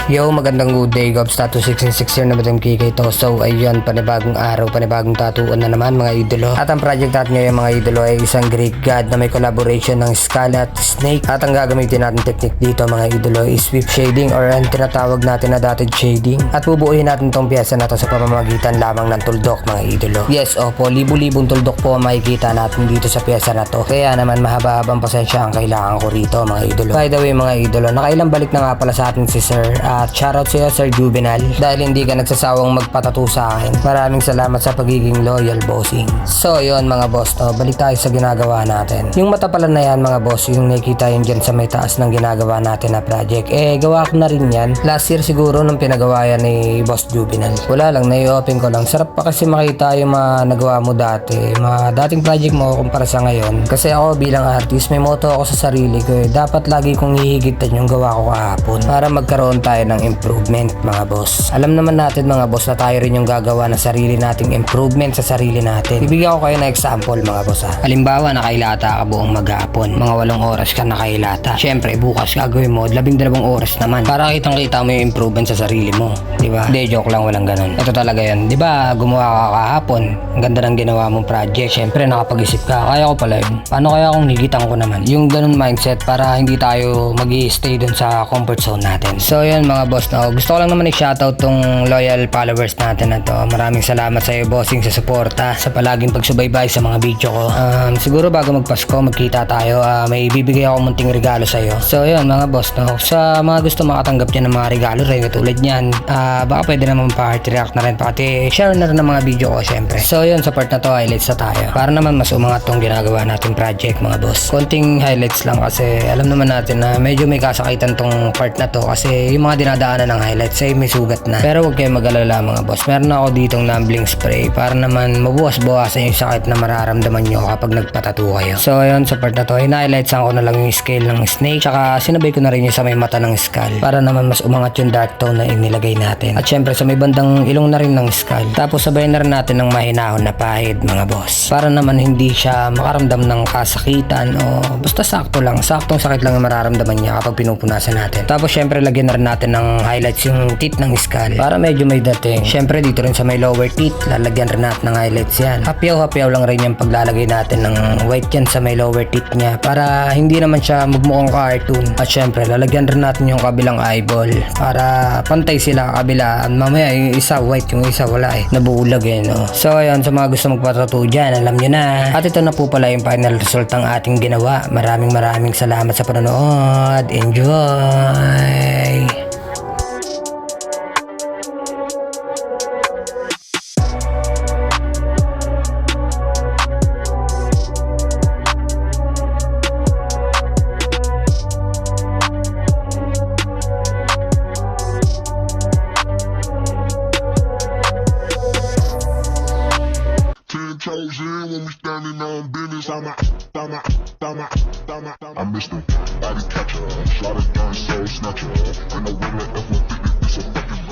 Yo, magandang good day, Gobs. Tattoo 666 here na Madam KK to. So, ayun, panibagong araw, panibagong tatuan na naman mga idolo. At ang project natin ngayon mga idolo ay isang Greek God na may collaboration ng skull at snake. At ang gagamitin natin technique dito mga idolo is sweep shading or ang tinatawag natin na dotted shading. At bubuuin natin tong piyesa na to sa pamamagitan lamang ng tuldok mga idolo. Yes, opo, libu-libong tuldok po ang makikita natin dito sa piyesa na to. Kaya naman mahaba-habang pasensya ang kailangan ko rito mga idolo. By the way mga idolo, nakailang balik na nga pala sa atin si Sir at shoutout sa iyo Sir Juvenal dahil hindi ka nagsasawang magpatato sa akin. Maraming salamat sa pagiging loyal bossing. So yun mga boss, no, balik tayo sa ginagawa natin. Yung mata pala na yan mga boss, yung nakikita yun dyan sa may taas ng ginagawa natin na project, gawa ko na rin yan last year siguro nung pinagawa yan ni Boss Juvenal. Wala lang, nai-open ko lang. Sarap pa kasi makita yung mga nagawa mo dati, mga dating project mo kumpara sa ngayon. Kasi ako bilang artist may motto ako sa sarili ko, dapat lagi kong hihigitan yung gawa ko kahapon para magkaroon tayo ng improvement mga boss. Alam naman natin mga boss na tayo rin yung gagawa ng sarili nating improvement sa sarili natin. Bibigyan ko kayo ng example mga boss ha. Halimbawa nakailata ka buong maghapon, mga 8 oras ka nakailata. Syempre bukas gagawin mo 12 oras naman para kitang kita mo yung improvement sa sarili mo, di ba? Hindi, joke lang, walang ganun. Ito talaga yan, di ba? Gumawa ka kahapon, ang ganda ng ginawa mong project. Syempre nakapag-isip ka, kaya ko pala yun. Paano kaya kung nigitan ko naman? Yung ganun mindset para hindi tayo mag-i-stay dun sa comfort zone natin. So yun mga boss, no, gusto ko lang naman i-shoutout tong loyal followers natin na to. Maraming salamat sa iyo bossing sa suporta, sa palaging pagsubaybay sa mga video ko. Siguro bago magpasko magkita tayo, may bibigay ako munting regalo sa iyo. So yun mga boss, no, sa mga gusto makatanggap niyan ng mga regalo rin katulad niyan, baka pwede naman pa-heart react na rin, pati share na rin ng mga video ko syempre. So yun, sa part na to highlights na tayo para naman mas umangat tong ginagawa nating project mga boss. Konting highlights lang kasi alam naman natin na medyo may kasakitan tong part na to kasi yung mga dinadaanan ng highlights ay may sugat na. Pero huwag kayo mag-alala mga boss, meron ako ditong numbling spray para naman mabuwas-bawasan yung sakit na mararamdaman nyo kapag nagpatato kayo. So yun, sa part na to hina-highlightsan ko na lang yung scale ng snake, tsaka sinabay ko na rin yung sa may mata ng skull para naman mas umangat yung dark tone na inilagay natin. At syempre sa may bandang ilong na rin ng skull. Tapos sabayin na rin natin ng mahinahon na pahid mga boss para naman hindi siya makaramdam ng kasakitan o basta sakto lang, saktong sakit lang yung mararamdaman niya kapag pinupunasan natin. Tapos syempre lagyan na rin natin ng highlights yung teeth ng skull para medyo may dating. Syempre dito rin sa may lower teeth lalagyan rin natin ng highlights yan. Hapyaw-hapyaw lang rin yung paglalagay natin ng white yan sa may lower teeth niya para hindi naman siya magmukhang cartoon. At syempre lalagyan rin natin yung kabilang eyeball para pantay sila kabilaan. Mamaya yung isa white, yung isa wala nabuulag no. So ayun, sa mga gusto magpatato dyan, alam nyo na. At ito na po pala yung final result ng ating ginawa. Maraming salamat sa panonood. Enjoy! When we standing on business, I'm Mr. Body Catcher, shot a gun, soul snatcher, and the winner F-150, it's a fucking